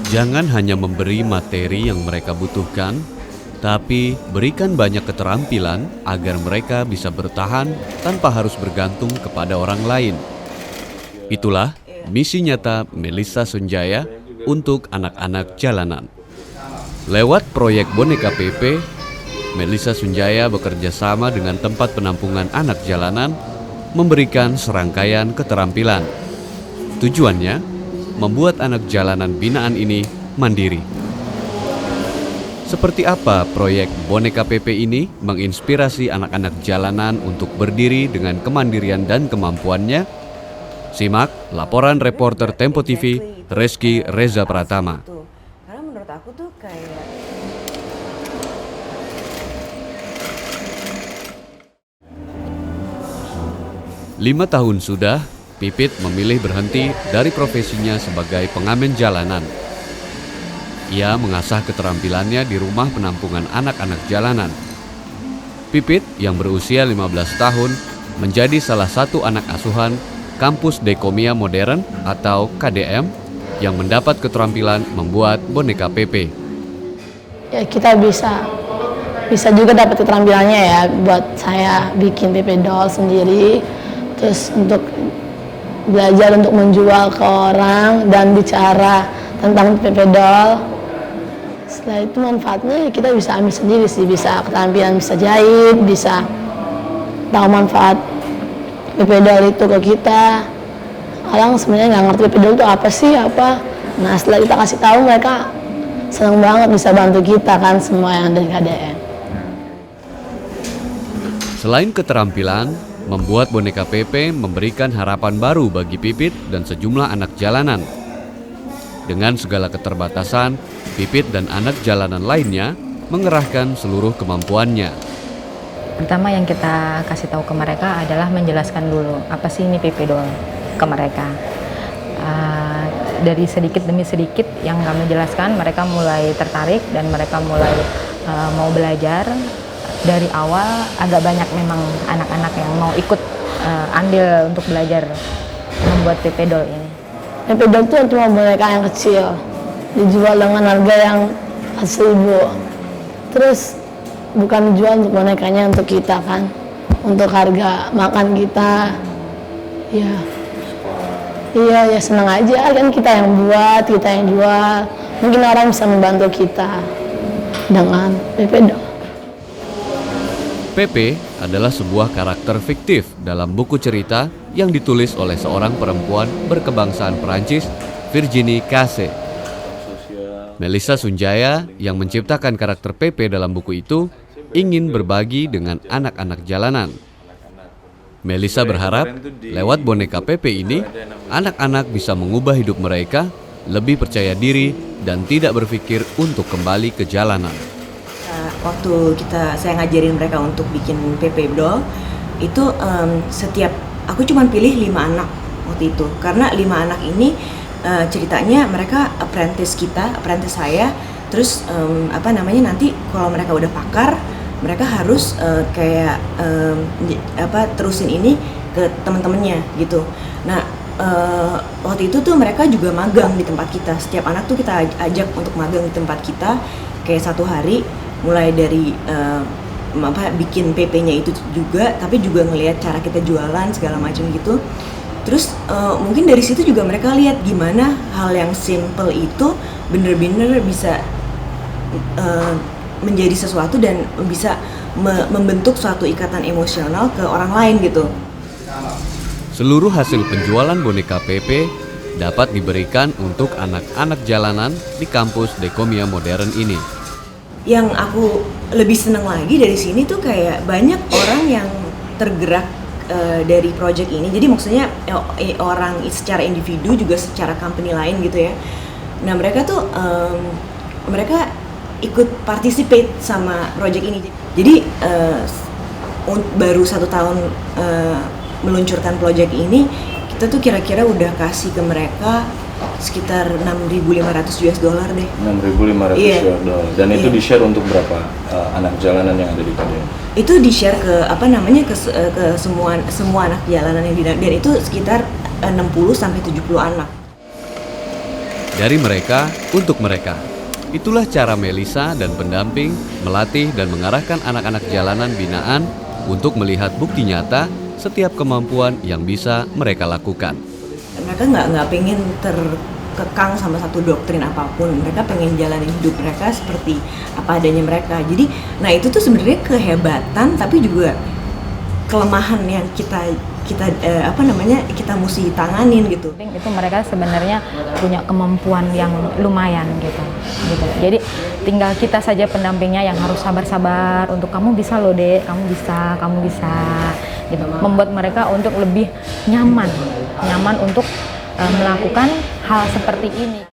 Jangan hanya memberi materi yang mereka butuhkan, tapi berikan banyak keterampilan agar mereka bisa bertahan tanpa harus bergantung kepada orang lain. Itulah misi nyata Melissa Sunjaya untuk anak-anak jalanan. Lewat proyek Boneka PP, Melissa Sunjaya bekerja sama dengan tempat penampungan anak jalanan, memberikan serangkaian keterampilan. Tujuannya membuat anak jalanan binaan ini mandiri. Seperti apa proyek Boneka PP ini menginspirasi anak-anak jalanan untuk berdiri dengan kemandirian dan kemampuannya? Simak laporan reporter Tempo TV, Reski Reza Pratama. Karena menurut aku tuh kayak 5 tahun sudah, Pipit memilih berhenti dari profesinya sebagai pengamen jalanan. Ia mengasah keterampilannya di rumah penampungan anak-anak jalanan. Pipit yang berusia 15 tahun menjadi salah satu anak asuhan Kampus Dekomia Modern atau KDM yang mendapat keterampilan membuat boneka PP. Ya, kita bisa juga dapat keterampilannya ya, buat saya bikin PP doll sendiri, terus untuk belajar untuk menjual ke orang dan bicara tentang PP doll. Setelah itu manfaatnya kita bisa ambil sendiri sih, bisa keterampilan, bisa jahit, bisa tahu manfaat PP doll itu ke kita. Orang sebenarnya nggak ngerti PP doll itu apa sih, apa. Nah setelah kita kasih tahu, mereka senang banget bisa bantu kita kan, semua yang dari KDM. Selain keterampilan, membuat boneka PP memberikan harapan baru bagi Pipit dan sejumlah anak jalanan. Dengan segala keterbatasan, Pipit dan anak jalanan lainnya mengerahkan seluruh kemampuannya. Pertama yang kita kasih tahu ke mereka adalah menjelaskan dulu apa sih ini PP doll ke mereka. Dari sedikit demi sedikit yang kami jelaskan, mereka mulai tertarik dan mereka mulai mau belajar. Dari awal agak banyak memang anak-anak yang mau ikut andil untuk belajar membuat PP doll ini. PP doll itu cuma boneka yang kecil, dijual dengan harga yang 1.000. Terus bukan dijual untuk bonekanya, untuk kita kan, untuk harga makan kita. Iya, senang aja kan, kita yang buat, kita yang jual. Mungkin orang bisa membantu kita dengan PP doll. PP adalah sebuah karakter fiktif dalam buku cerita yang ditulis oleh seorang perempuan berkebangsaan Perancis, Virginie Casse. Melissa Sunjaya yang menciptakan karakter PP dalam buku itu ingin berbagi dengan anak-anak jalanan. Melissa berharap lewat boneka PP ini, anak-anak bisa mengubah hidup mereka, lebih percaya diri, dan tidak berpikir untuk kembali ke jalanan. waktu saya ngajarin mereka untuk bikin PP doll itu aku cuma pilih 5 anak waktu itu, karena 5 anak ini ceritanya mereka apprentice saya, terus nanti kalau mereka udah pakar, mereka harus terusin ini ke teman-temannya gitu. Nah waktu itu tuh mereka juga magang di tempat kita. Setiap anak tuh kita ajak untuk magang di tempat kita kayak 1 hari, mulai dari bikin PP-nya itu juga, tapi juga ngelihat cara kita jualan segala macam gitu. Terus mungkin dari situ juga mereka lihat gimana hal yang simple itu bener-bener bisa menjadi sesuatu dan bisa membentuk suatu ikatan emosional ke orang lain gitu. Seluruh hasil penjualan boneka PP dapat diberikan untuk anak-anak jalanan di kampus Dekomia Modern ini. Yang aku lebih senang lagi dari sini tuh kayak banyak orang yang tergerak dari project ini. Jadi maksudnya orang secara individu juga secara company lain gitu ya. Nah mereka tuh mereka ikut participate sama project ini. Jadi baru 1 tahun meluncurkan project ini, kita tuh kira-kira udah kasih ke mereka sekitar $6.500 deh. $6.500 dan itu di-share untuk berapa anak jalanan yang ada di KDM? Itu di-share ke ke semua anak jalanan yang dan itu sekitar 60 sampai 70 anak. dari mereka untuk mereka. Itulah cara Melisa dan pendamping melatih dan mengarahkan anak-anak jalanan binaan untuk melihat bukti nyata setiap kemampuan yang bisa mereka lakukan. Mereka nggak pengen terkekang sama satu doktrin apapun. Mereka pengen jalanin hidup mereka seperti apa adanya mereka. Jadi, nah itu tuh sebenarnya kehebatan, tapi juga kelemahan yang kita mesti tanganin gitu. Itu mereka sebenarnya punya kemampuan yang lumayan gitu. Jadi tinggal kita saja pendampingnya yang harus sabar-sabar untuk kamu bisa loh Dek, kamu bisa gitu. Membuat mereka untuk lebih nyaman untuk melakukan hal seperti ini.